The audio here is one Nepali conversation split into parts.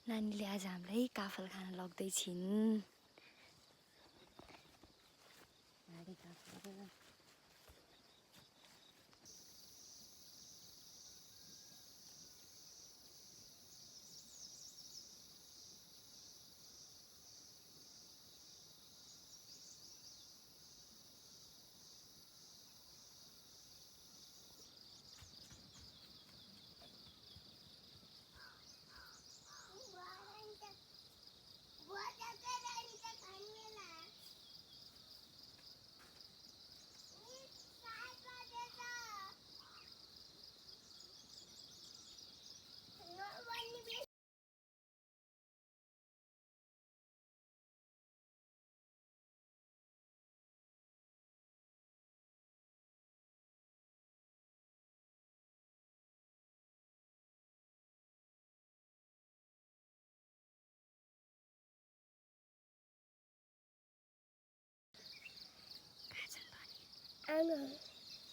नानीले आज हामीलाई काफल खान लग्दै छिन्।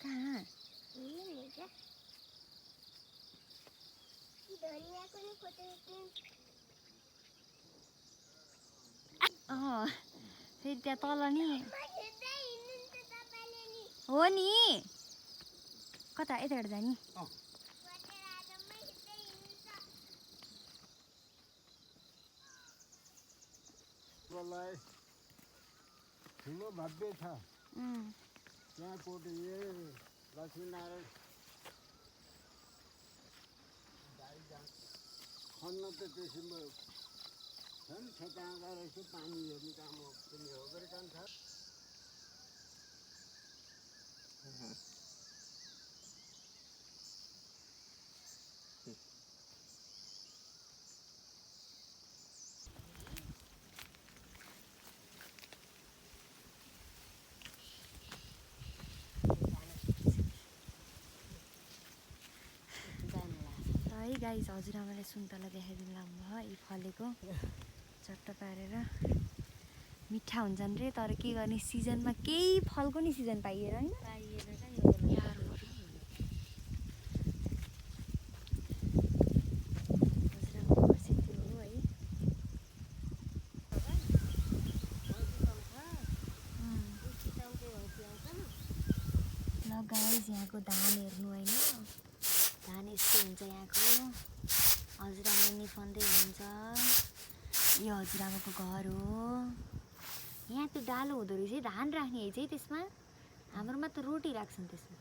कहाँ फेरि त्यहाँ तल नि हो नि कता यताबाट जाने ठुलो भव्य छ त्यहाँ कोट लक्ष्मीनारायण खन्न त त्यसमा छन् त्यहाँ गएर यसो पानी हेर्ने काम पनि हो गरेका छ। है गाइस हजुरआमालाई सुन्तला देखाइदिनु लाग्नुभयो यी फलेको चट्ट पारेर मिठा हुन्छन् रे तर के गर्ने सिजनमा केही फलको नि सिजन पाइएन हैन ल गाइस यहाँको धान हेर्नु हैन धान यस्तो हुन्छ यहाँको हजुरआमा निफाउँदै हुनुहुन्छ यो हजुरआमाको घर हो यहाँ त्यो डालो हुँदो रहेछ धान राख्ने है चाहिँ त्यसमा हाम्रोमा त रोटी राख्छन् त्यसमा